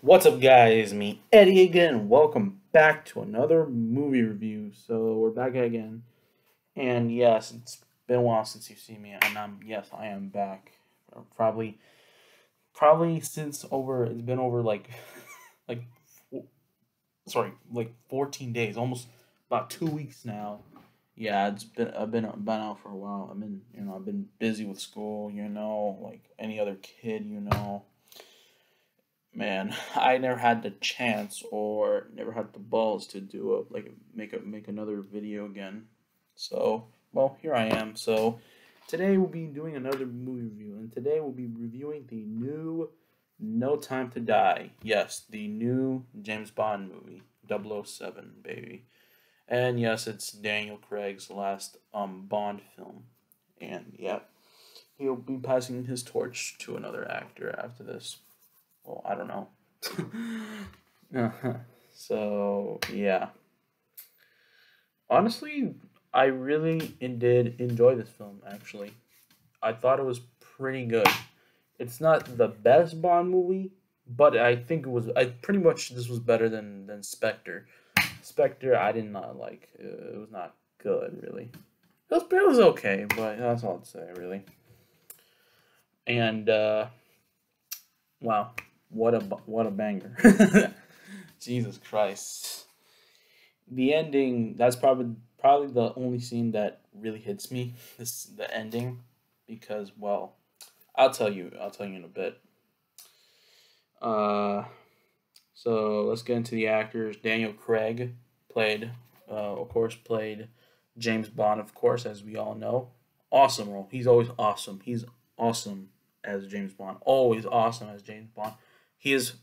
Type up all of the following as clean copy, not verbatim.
What's up, guys? Me, Eddie, again, and welcome back to another movie review. So we're back again, and yes, it's been a while since you've seen me, and yes, I am back. Probably, probably since over it's been over like, fo- sorry, like 14 days, almost about 2 weeks now. Yeah, I've been out for a while. I've been busy with school, like any other kid. Man, I never had the chance or never had the balls to do make another video again. So, well, here I am. So, today we'll be doing another movie review, and today we'll be reviewing the new No Time to Die. Yes, the new James Bond movie, 007, baby. And yes, it's Daniel Craig's last Bond film. And yeah, he'll be passing his torch to another actor after this. Well, I don't know. So yeah, honestly, I really did enjoy this film. Actually, I thought it was pretty good. It's not the best Bond movie, but I think it was. I pretty much this was better than Spectre. Spectre, I did not like. It was not good, really. It was okay, but that's all I'd say, really. And wow, what a banger! Jesus Christ. The ending, that's probably the only scene that really hits me. The ending, because well, I'll tell you in a bit. Uh, so let's get into the actors. Daniel Craig played, of course, played James Bond, of course, as we all know. Awesome role. He's always awesome. He's awesome as James Bond. Always awesome as James Bond. He is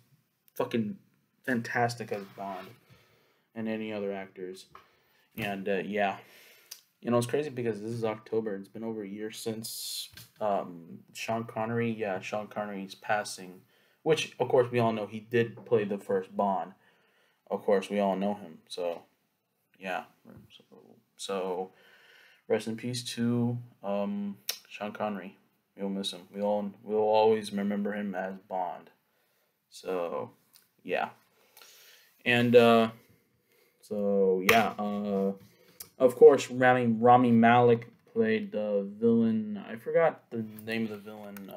fucking fantastic as Bond and any other actors. And yeah, it's crazy because this is October. It's been over a year since Sean Connery. Yeah, Sean Connery's passing, which of course we all know he did play the first Bond. Of course, we all know him. So yeah, so rest in peace to Sean Connery. We'll miss him. We'll always remember him as Bond. So yeah, and so yeah. Of course, Rami Malek played the villain. I forgot the name of the villain.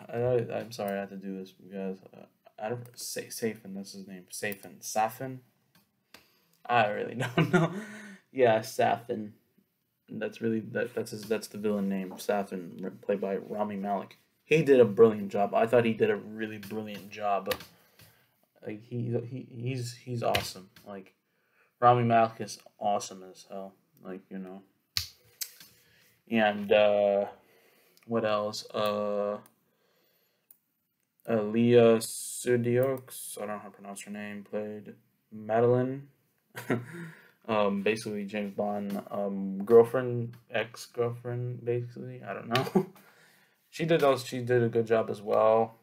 I'm sorry I had to do this because I don't say Safin. That's his name. Safin. I really don't know. Yeah, Safin. That's the villain name. Safin, played by Rami Malek. He did a brilliant job. I thought he did a really brilliant job. Like he's awesome. Like Rami Malek is awesome as hell. And what else? Leah Sudiox, I don't know how to pronounce her name, played Madeline. Basically James Bond, girlfriend, ex girlfriend, basically. I don't know. She did a good job as well.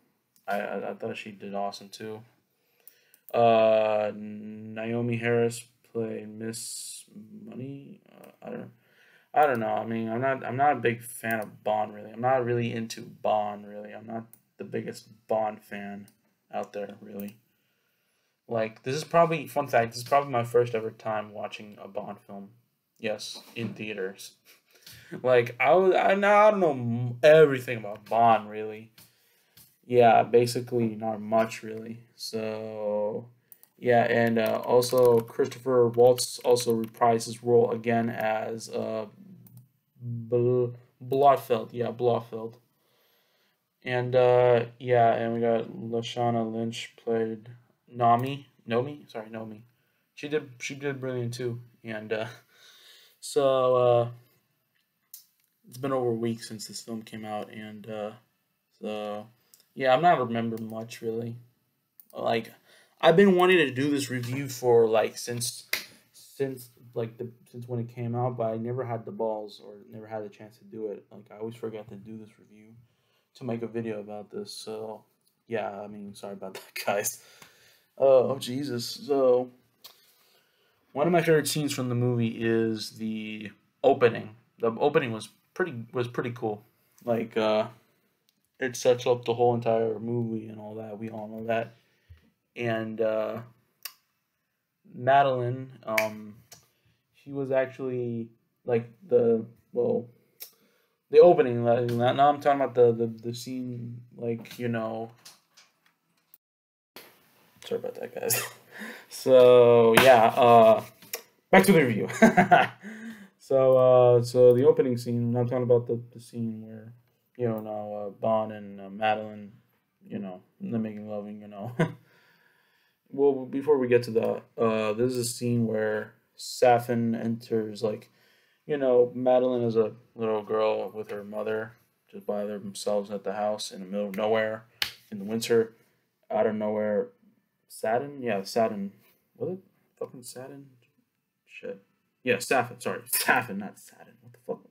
I thought she did awesome too. Naomi Harris played Miss Money. I don't know. I mean, I'm not a big fan of Bond really. I'm not really into Bond really. I'm not the biggest Bond fan out there really. Like this is probably fun fact. This is probably my first ever time watching a Bond film. Yes, in theaters. Like I don't know everything about Bond really. Yeah, basically not much really. So yeah, and also Christopher Waltz also reprised his role again as Blofeld. Yeah, Blofeld. And yeah, and we got Lashana Lynch played Nomi. She did brilliant too. And so it's been over a week since this film came out, and so yeah, I'm not remembering much really. Like I've been wanting to do this review for like since when it came out, but I never had the balls or never had the chance to do it. Like I always forget to do this review to make a video about this. So yeah, I mean, sorry about that, guys. Oh Jesus. So one of my favorite scenes from the movie is the opening. The opening was pretty cool. Like it sets up the whole entire movie and all that. We all know that. And Madeline, she was actually like the opening. Like, now I'm talking about the scene, like, Sorry about that, guys. So yeah, back to the review. So the opening scene. I'm talking about the scene where now Bond and Madeline, they're making loving. Well, before we get to that, this is a scene where Safin enters. Like, Madeline is a little girl with her mother, just by themselves at the house in the middle of nowhere in the winter, out of nowhere. Satin? Yeah, Satin. Was it fucking Satin? Shit. Yeah, Safin. Sorry, Safin, not Satin. What the fuck?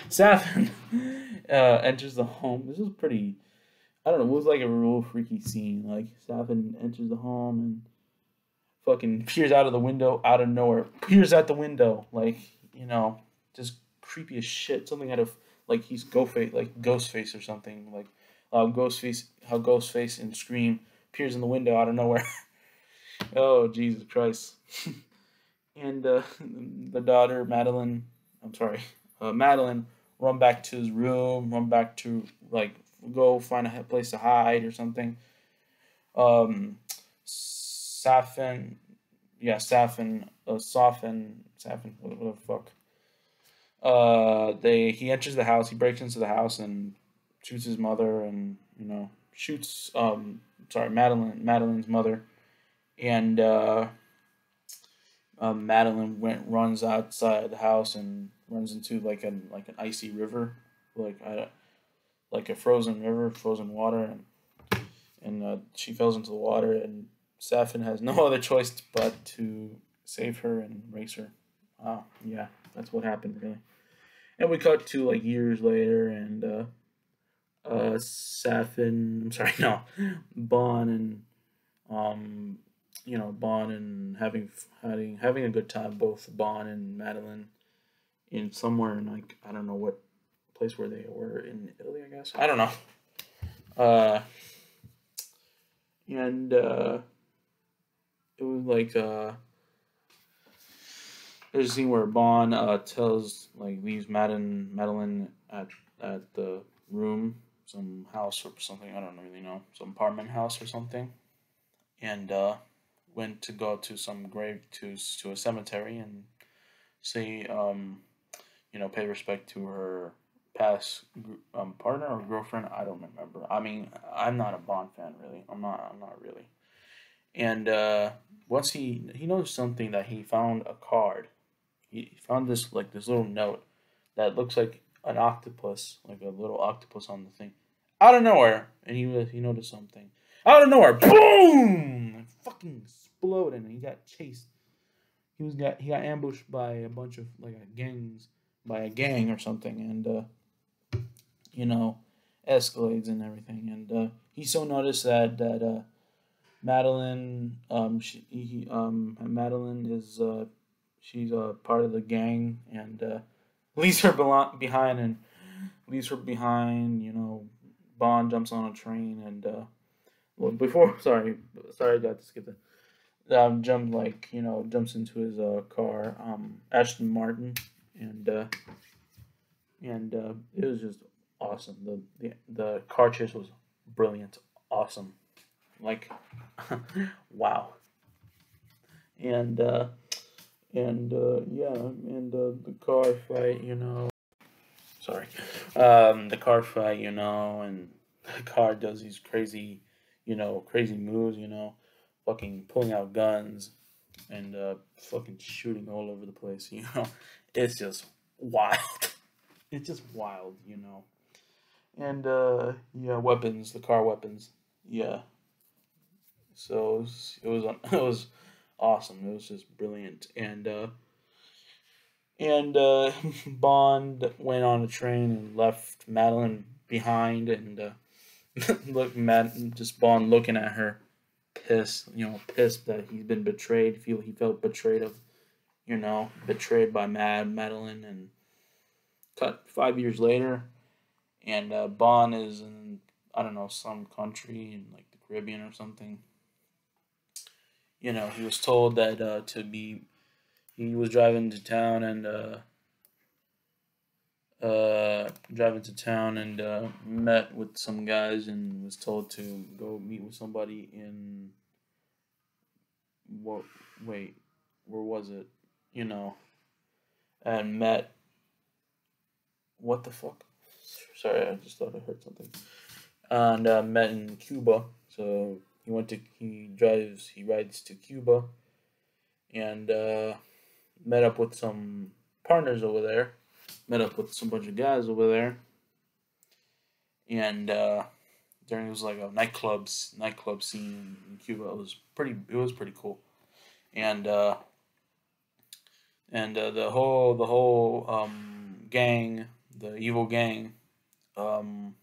Safin enters the home. This is pretty. I don't know. It was like a real freaky scene. Like, Safin enters the home and fucking peers out of the window out of nowhere. Peers out the window, like, just creepy as shit. Something out of like he's Ghostface or something. Like, Ghostface in Scream appears in the window out of nowhere. Oh, Jesus Christ. And the daughter, Madeline, Madeline, run back to his room, run back to, like, go find a place to hide or something. Safin, what the fuck? He enters the house, he breaks into the house and shoots his mother and, shoots, Madeline's mother. And, Madeline runs outside the house and runs into like an icy river, like a frozen river, frozen water, and she falls into the water, and Safin has no other choice but to save her and raise her. Yeah, that's what happened really. And we cut to like years later, and Safin, I'm sorry, no, Bond and Bond and having a good time, both Bond and Madeline, in somewhere in, like, I don't know what place where they were, in Italy, I guess. I don't know. Uh, and it was like there's a scene where Bond leaves Madeline at the room, some house or something. I don't really know, some apartment house or something, and went to go to some grave to a cemetery and see pay respect to her past partner or girlfriend. I don't remember. I mean, I'm not a Bond fan really. I'm not really. And once he noticed something, that he found a card. He found this little note that looks like an octopus, like a little octopus on the thing, out of nowhere. And he noticed something out of nowhere. Boom! It fucking exploded, and he got chased. He got ambushed by a bunch of by a gang or something, and you know, escalates and everything. And he so noticed that Madeline, Madeline is she's a part of the gang, and leaves her behind, and leaves her behind. Bond jumps on a train, and well, before sorry, I got to skip that. Jumps into his car, Ashton Martin, and it was just awesome. The car chase was brilliant, awesome, like wow. And yeah, and the car fight, sorry, the car fight, and the car does these crazy, crazy moves, fucking pulling out guns and fucking shooting all over the place, it's just wild. It's just wild, And yeah, weapons, the car weapons, yeah. So it was awesome. It was just brilliant, and Bond went on a train and left Madeline behind, and just Bond looking at her, pissed, pissed that he's been betrayed. He felt betrayed betrayed by Madeline, and cut 5 years later, and Bond is in, I don't know, some country in like the Caribbean or something. He was told that he was driving to town and met with some guys and was told to go meet with somebody in what wait where was it you know and met what the fuck, sorry, I just thought I heard something, and met in Cuba. So he rides to Cuba and met up with some partners over there, met up with some bunch of guys over there, and during, it was like a nightclub scene in Cuba. It was pretty cool, and the whole gang, the evil gang, um,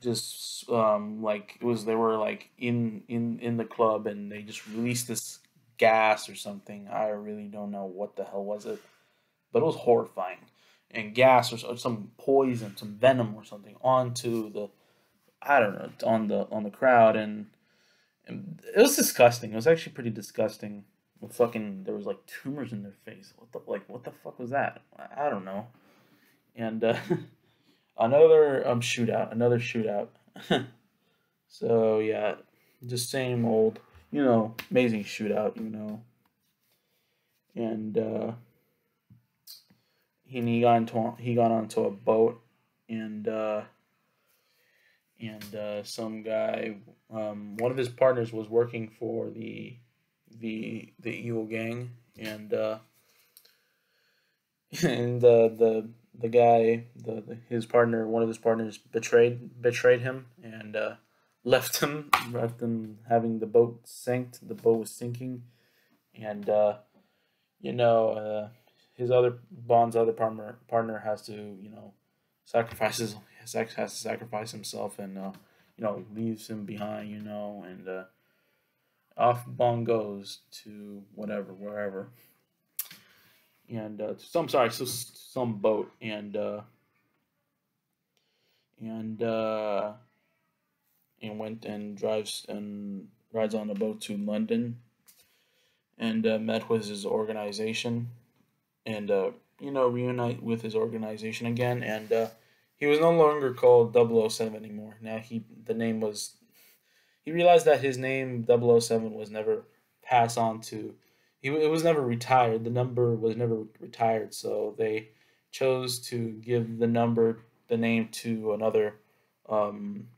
just like it was they were like in the club and they just released this gas or something. I really don't know what the hell was it, but it was horrifying. And gas or some poison, some venom or something onto the, I don't know, on the crowd, and it was disgusting. It was actually pretty disgusting. Fucking, there was like tumors in their face. What the fuck was that? I don't know. And another shootout. So yeah, just same old, amazing shootout, and he got onto a boat, and some guy, one of his partners was working for the evil gang, and and the guy, his partner, one of his partners betrayed him and left him having the boat sank. The boat was sinking, and you know uh, his other Bond's other partner has to sacrifices has to sacrifice himself, and leaves him behind, and off Bond goes to whatever, wherever, and some boat, and went and drives and rides on the boat to London, and met with his organization, and reunite with his organization again, and he was no longer called 007 anymore. Now the name was he realized that his name 007 was never passed on to, it was never retired. The number was never retired, so they chose to give the name to um,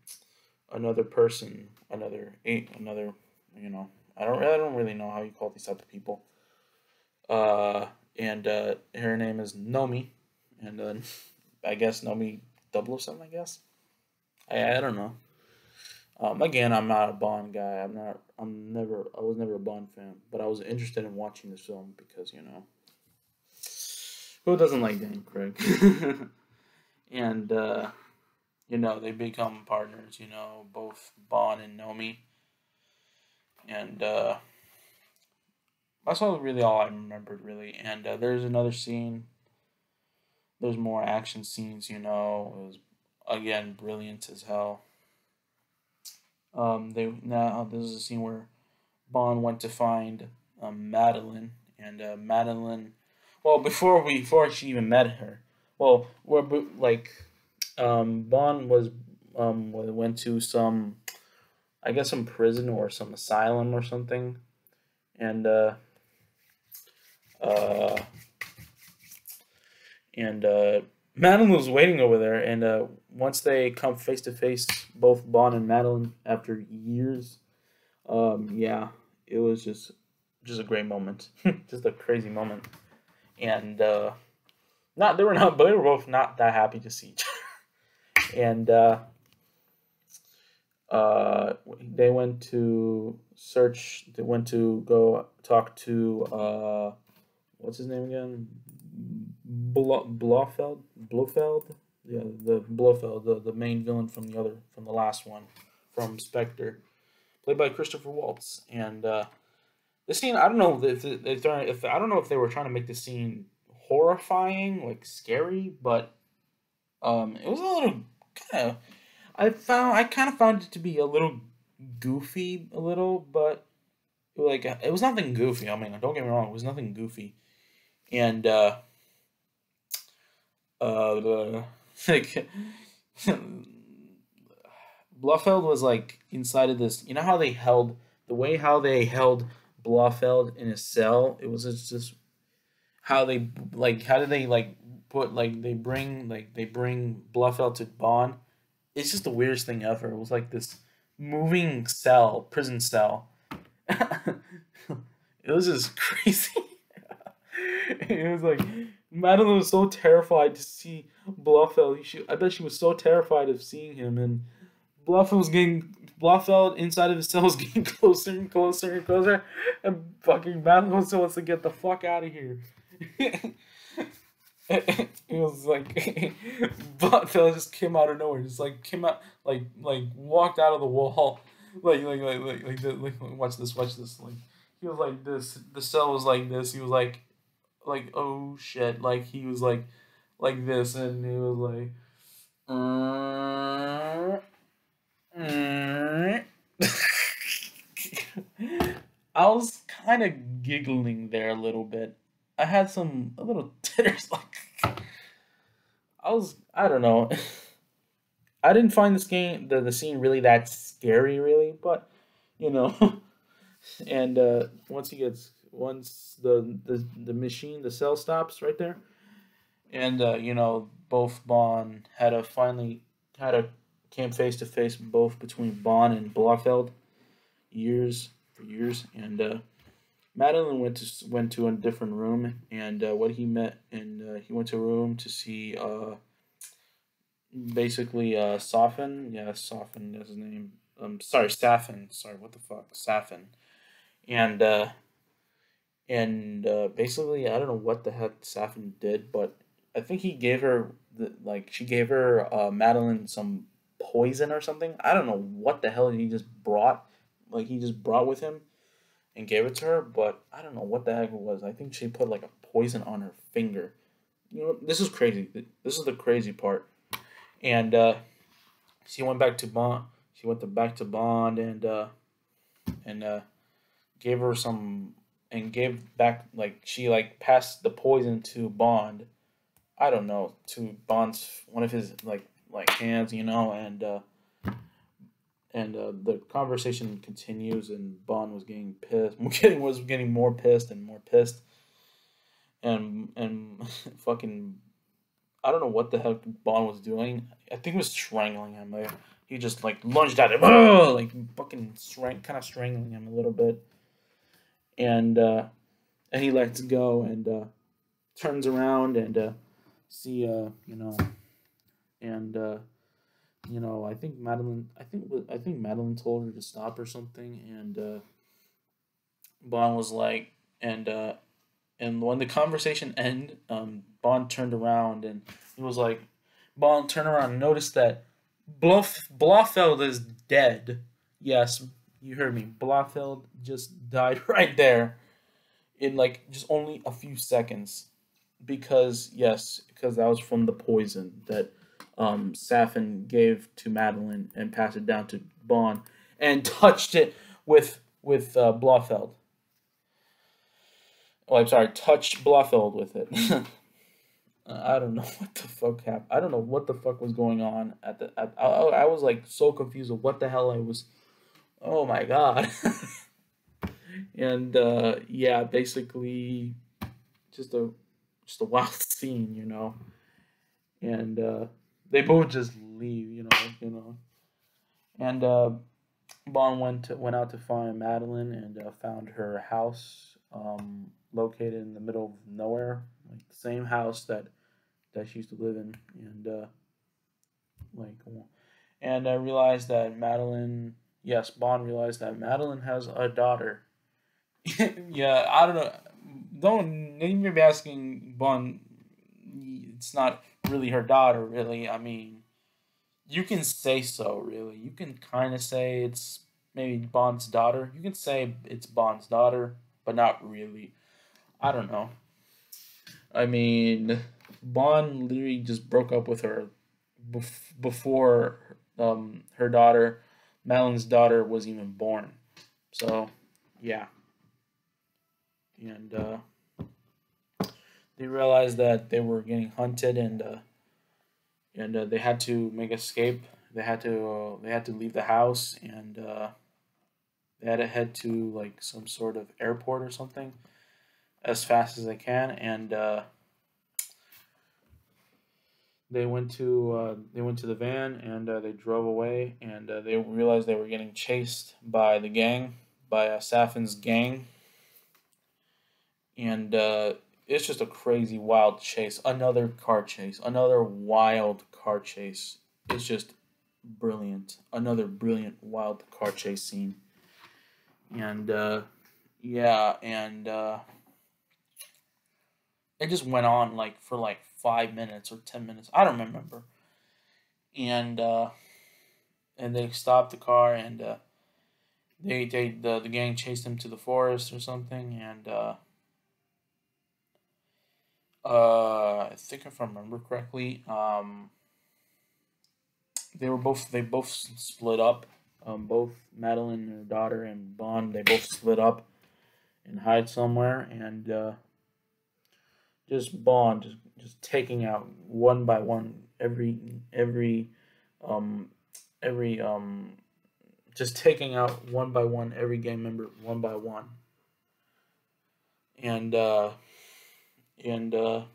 another person, another. I don't really know how you call these type of people. And her name is Nomi, and I guess Nomi 007. I guess I don't know. Again, I'm not a Bond guy. I'm not. I'm never. I was never a Bond fan, but I was interested in watching this film because who doesn't like Daniel Craig? And they become partners. Both Bond and Nomi, and that's really all I remembered really. And there's another scene. There's more action scenes. It was again brilliant as hell. They now This is a scene where Bond went to find Madeline, and Madeline. Well, before she even met her, well, Bond went to some, I guess, some prison or some asylum or something, and uh, Madeline was waiting over there, and once they come face to face, both Bond and Madeline after years, yeah, it was just a great moment, just a crazy moment, and not they were not, but they were both not that happy to see each other, and they went to search. They went to go talk to what's his name again? Blofeld, yeah, the Blofeld, the main villain from the last one, from Spectre, played by Christopher Waltz. And this scene, I don't know if I don't know if they were trying to make the scene horrifying, like scary, but It was a little kind of. I kind of found it to be a little goofy, a little, but like it was nothing goofy. I mean, don't get me wrong, it was nothing goofy, and like Blofeld was like inside of this. You know how they held the way how they held Blofeld in his cell. It was just how they like how did they like put like they bring Blofeld to Bond. It's just the weirdest thing ever. It was like this moving cell, prison cell. It was just crazy. It was like Madeline was so terrified to see Blofeld. I bet she was so terrified of seeing him, and Blofeld inside of his cell was getting closer and closer and closer, and fucking Madeline still wants to get the fuck out of here. It was like Blofeld just came out of nowhere, just like came out like walked out of the wall, watch this, like he was like this. The cell was like this. He was like oh shit, like he was like this, and he was like. I was kind of giggling there a little bit. I had a little titters. Like I don't know. I didn't find the scene really that scary, really, but you know, and once the machine, the cell stops right there, and both Bond had a came face to face both between Bond and Blofeld for years, and Madeline went to a different room, and what he met, and he went to a room to see basically Safin. Yeah, Safin is his name. Sorry, Safin. Sorry, what the fuck, Safin. And basically, I don't know what the heck Safin did, but I think he gave her she gave her Madeline some poison or something. I don't know what the hell he just brought. Like he just brought with him and gave it to her, but I don't know what the heck it was. I think she put like a poison on her finger. You know, this is crazy. This is the crazy part. And she went back to Bond. She went back to Bond and gave her some and gave back like she like passed the poison to Bond. I don't know, to Bond's one of his hands, and the conversation continues, and Bond was getting pissed. Was getting more pissed and more pissed, and fucking I don't know what the heck Bond was doing. I think he was strangling him. Like, he just like lunged at him, like fucking kind of strangling him a little bit, and he lets go and turns around and see and I think Madeline told her to stop or something, and Bond was like, and when the conversation ended, Bond turned around and he was like, Bond turned around and noticed that Blofeld is dead. Yes, you heard me. Blofeld just died right there in like just only a few seconds because that was from the poison that Safin gave to Madeline and passed it down to Bond and touched it with Blofeld. Oh, I'm sorry, touched Blofeld with it. I don't know what the fuck happened. I don't know what the fuck was going on I was like so confused of what the hell I was. Oh my god. And yeah, basically just a wild scene, and they both just leave, and Bond went out to find Madeline and found her house located in the middle of nowhere, like the same house that she used to live in, and like and I realized that Madeline. Yes, Bond realized that Madeline has a daughter. Yeah, I don't know. Don't even be asking Bond. It's not really her daughter, really. I mean, you can say so, really. You can kind of say it's maybe Bond's daughter. You can say it's Bond's daughter, but not really. I don't know. I mean, Bond literally just broke up with her before her daughter, Madeline's daughter, was even born. So, yeah, and they realized that they were getting hunted, and they had to make escape. They had to leave the house, and they had to head to like some sort of airport or something as fast as they can, and they went to the van, and they drove away, and they realized they were getting chased by the gang, by Safin's gang, and it's just a crazy wild chase. Another car chase, another wild car chase. It's just brilliant. Another brilliant wild car chase scene, and yeah, and it just went on like for like 5 minutes or 10 minutes. I don't remember. And they stopped the car, and the gang chased them to the forest or something, and I think if I remember correctly, they both split up. Both Madeline and her daughter and Bond, they both split up and hide somewhere, and just Bond just taking out one by one um every just taking out one by one every gang member one by one, and and I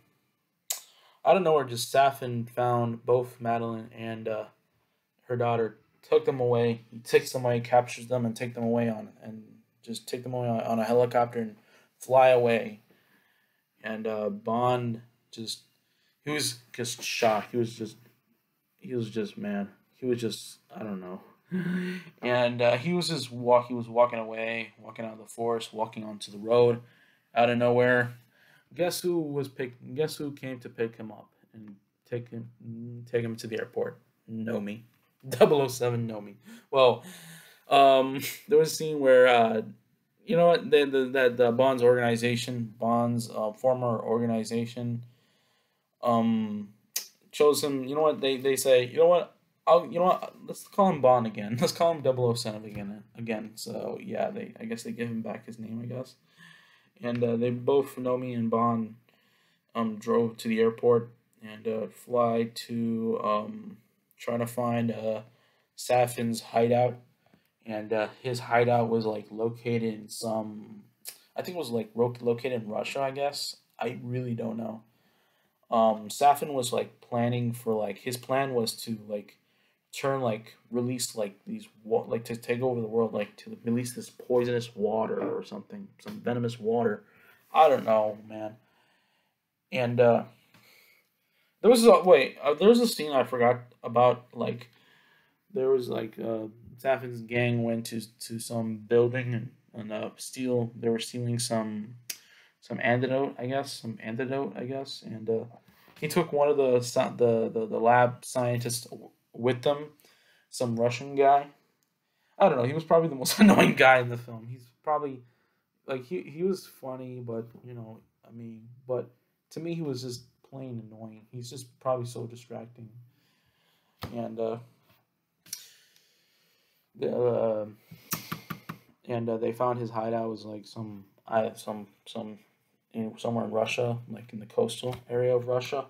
don't know where, just Safin found both Madeline and her daughter, took them away. He takes them away, captures them, and take them away just take them away on a helicopter and fly away. And Bond just he was just shocked. He was just man. He was just, I don't know. And he was walking away, walking out of the forest, walking onto the road, out of nowhere. Guess who came to pick him up and take him to the airport? Nomi. 007 Nomi. Well, there was a scene where you know what, the Bond's organization, Bond's former organization, um chose him. You know what, they say, you know what, let's call him Bond again. Let's call him 007 again. So yeah, I guess they give him back his name, I guess. And they both, Nomi and Bond, drove to the airport, and fly to try to find Safin's hideout. And his hideout was like located in some, I think it was like located in Russia, I guess. I really don't know. Safin was like planning for, like, his plan was to like release like like to take over the world, like to release this poisonous water or something, some venomous water. I don't know, man. And there was a scene I forgot about. Like, there was like Safin's gang went to some building, and steal. They were stealing some antidote, I guess, and he took one of the lab scientists with them, some Russian guy. I don't know. He was probably the most annoying guy in the film. He's probably like he was funny, but I mean, but to me, he was just plain annoying. He's just probably so distracting, and the and they found his hideout was like some somewhere in Russia, like in the coastal area of Russia.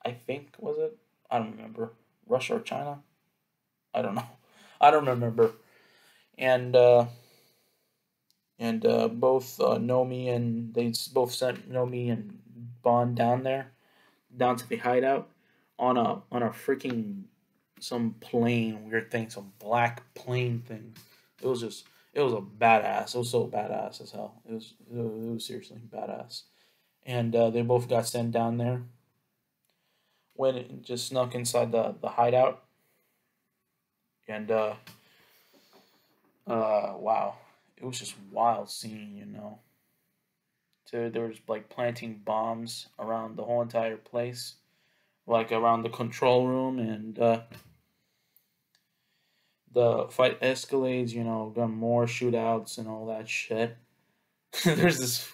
I think, was it? I don't remember. Russia or China? I don't know. I don't remember. And both Nomi and they both sent Nomi and Bond down there, down to the hideout, on a freaking some plane, weird thing, some black plane thing. It was just, it was a badass. It was so badass as hell. It was seriously badass. And they both got sent down there. Went and just snuck inside the hideout, and wow, it was just wild scene. So there was like planting bombs around the whole entire place, like around the control room, and the fight escalates. Got more shootouts and all that shit. There's this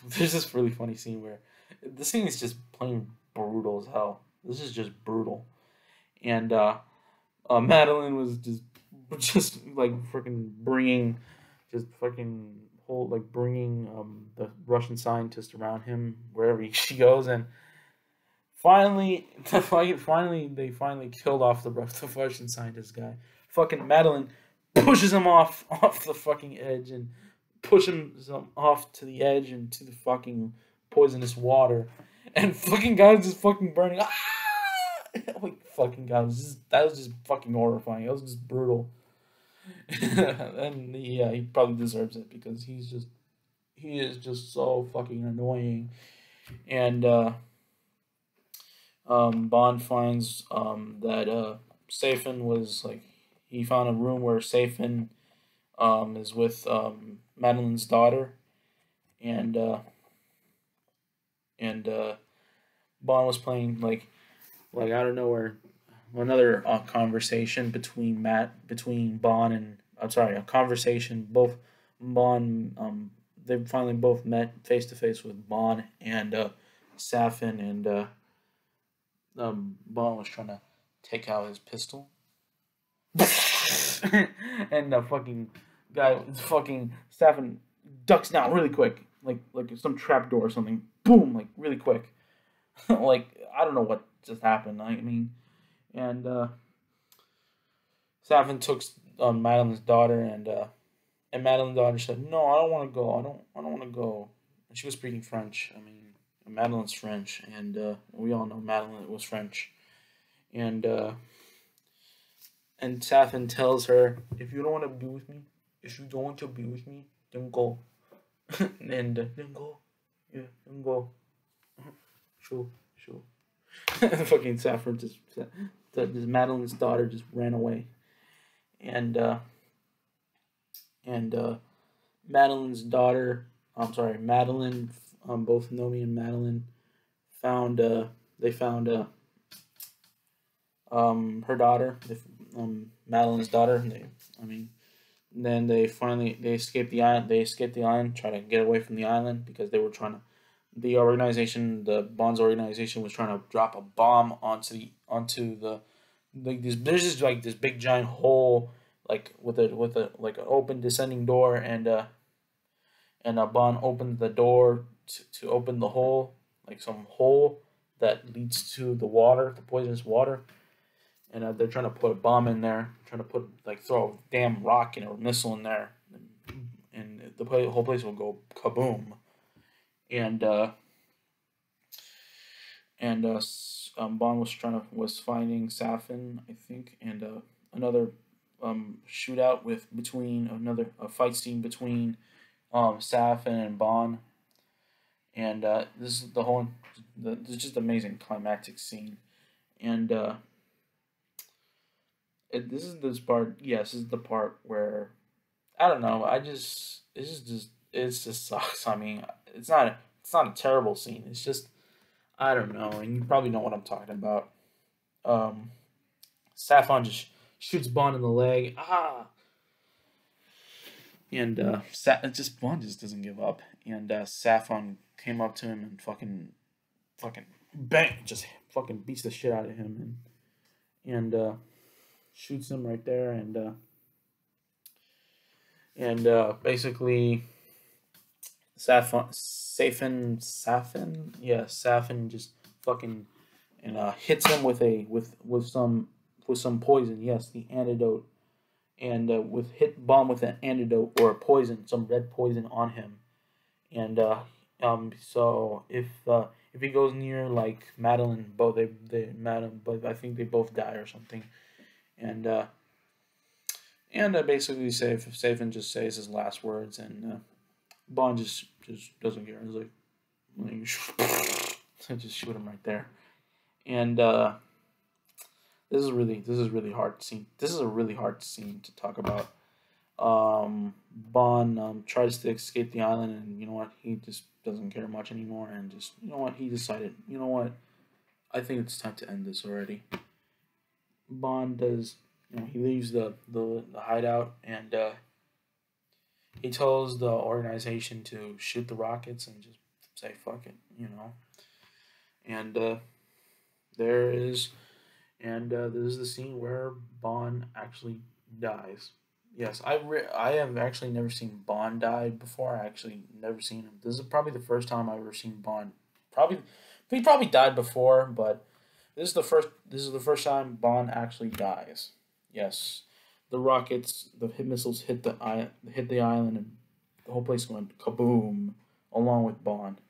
really funny scene where the scene is just plain brutal as hell. This is just brutal, and Madeline was just like freaking bringing, just fucking whole like bringing the Russian scientist around him wherever she goes, and finally, they finally killed off the Russian scientist guy. Fucking Madeline pushes him off the fucking edge and pushes him off to the edge and to the fucking poisonous water, and fucking guy's just fucking burning. Ah! Like fucking god, that was just fucking horrifying. That was just brutal. And yeah, he probably deserves it because he is just so fucking annoying. And Bond finds that Safin was like he found a room where Safin is with Madeline's daughter, and and Bond was playing like out of nowhere another conversation between Bond and I'm sorry a conversation both Bond they finally both met face to face with Bond and Safin and Bond was trying to take out his pistol and the fucking guy fucking Safin ducks down really quick like some trap door or something boom like really quick like I don't know what just happened I mean and Safin took Madeline's daughter, and Madeline's daughter said, "No, I don't want to go. I don't want to go." And she was speaking French. I mean, Madeline's French, and we all know Madeline was French. And Safin tells her, "If you don't want to be with me, if you don't want to be with me, then go." And then go, yeah, then go. Sure, sure. Fucking Saffron just Madeline's daughter just ran away, and Madeline's daughter, I'm sorry, Madeline, both Nomi and Madeline found they found her daughter, Madeline's daughter. I mean, then they escaped the island. They escaped the island, try to get away from the island because they were trying to. The Bond's organization was trying to drop a bomb onto the like this. There's just like this big giant hole like with a like an open descending door and Bond opened the door to open the hole like some hole that leads to the water, the poisonous water, and they're trying to put a bomb in there, trying to throw a damn rocket or missile in there, and the whole place will go kaboom. And Bond was finding Safin, I think, and another shootout between a fight scene between Safin and Bond, and this is this is just amazing climactic scene, and this part. Yes, this is the part where I don't know. It just sucks. I mean, it's not a terrible scene. It's just I don't know, and you probably know what I'm talking about. Safin just shoots Bond in the leg. Ah, and Bond just doesn't give up. And Safin came up to him and fucking bang, just fucking beats the shit out of him and shoots him right there and basically Safin just fucking and hits him with some poison. Yes, the antidote, and hit Bond with an antidote or a poison, some red poison on him, and so if he goes near like Madeline, Madeline, but I think they both die or something, and basically Safin just says his last words and. Bond just doesn't care. He's like, just shoot him right there. And this is really hard scene. This is a really hard scene to talk about. Bond tries to escape the island, and you know what? He just doesn't care much anymore, and just you know what? He decided, you know what? I think it's time to end this already. Bond does. He leaves the hideout and. He tells the organization to shoot the rockets and just say fuck it, And there is And this is the scene where Bond actually dies. Yes, I have actually never seen Bond die before. I actually never seen him. This is probably the first time I've ever seen Bond. Probably he probably died before, but this is the first time Bond actually dies. Yes, the rockets, the hit missiles hit the island, and the whole place went kaboom, along with Bond.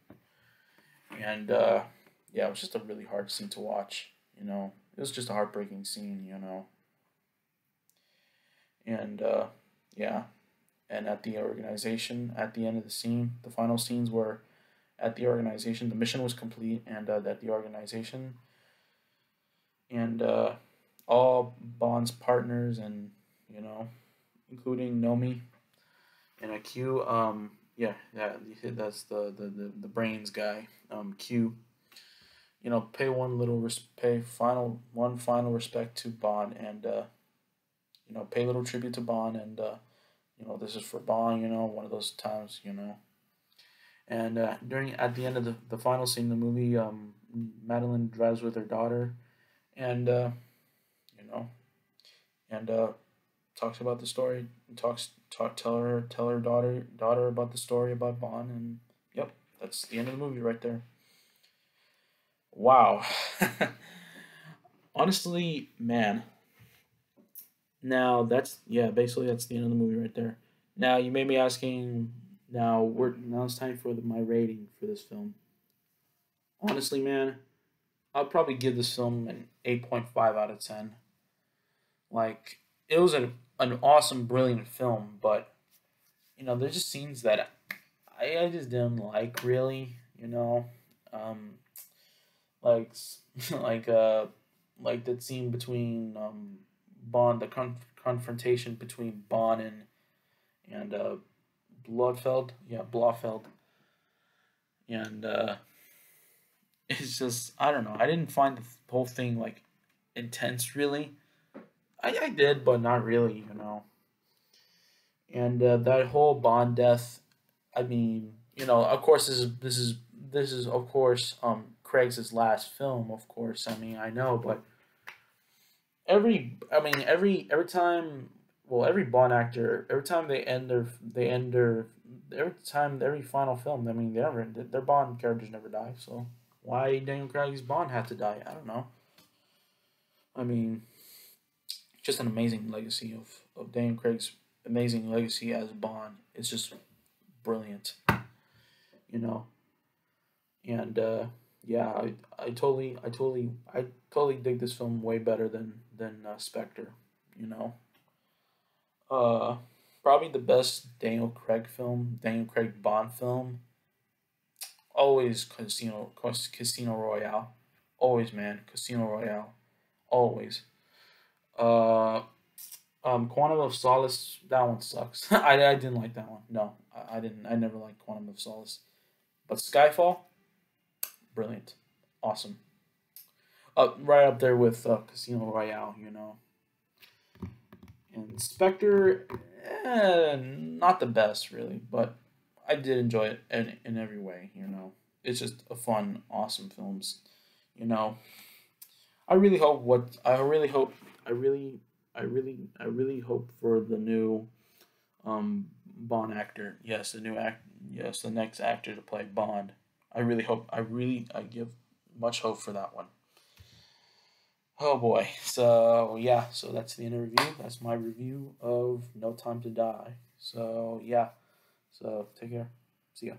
And yeah, it was just a really hard scene to watch. It was just a heartbreaking scene. And yeah, and at the organization, at the end of the scene, the final scenes were at the organization. The mission was complete, and at the organization, and all Bond's partners, and you know, including Nomi and a Q. Yeah, that's the brains guy. Q. Pay one final respect to Bond, and pay a little tribute to Bond, and this is for Bond. One of those times. And during at the end of the final scene in the movie, Madeline drives with her daughter, and you know, and talks about the story, tell her daughter about the story about Bond, and yep, that's the end of the movie right there. Wow. Honestly, man. Now that's yeah, basically that's the end of the movie right there. Now you may be asking, now it's time for my rating for this film. Honestly, man, I'll probably give this film an 8.5 out of 10. Like it was an awesome, brilliant film, but there's just scenes that I just didn't like really. Um, like like like that scene between Bond, the confrontation between Bond and Blofeld, yeah, Blofeld, and it's just I don't know. I didn't find the whole thing like intense really. I did, but not really, And that whole Bond death, I mean, of course this is of course Craig's last film, of course. I mean, I know, but every time, well, every Bond actor, every time every time every final film, I mean, their Bond characters never die. So why Daniel Craig's Bond had to die? I don't know. I mean, just an amazing legacy of Daniel Craig's amazing legacy as Bond. It's just brilliant, you know. And yeah, I totally dig this film way better than Spectre. You know, uh, probably the best Daniel Craig Bond film. Always Casino Royale. Always, man, Casino Royale. Always. Uh, Quantum of Solace. That one sucks. I didn't like that one. No, I didn't. I never liked Quantum of Solace. But Skyfall, brilliant, awesome. Right up there with Casino Royale. And Spectre, not the best really, but I did enjoy it in every way. It's just a fun, awesome films. You know, I really hope what I really hope I really hope for the new Bond actor. Yes, the new act. Yes, the next actor to play Bond. I really hope. I give much hope for that one. Oh boy. So yeah. So that's the end of the review. That's my review of No Time to Die. So yeah. So take care. See ya.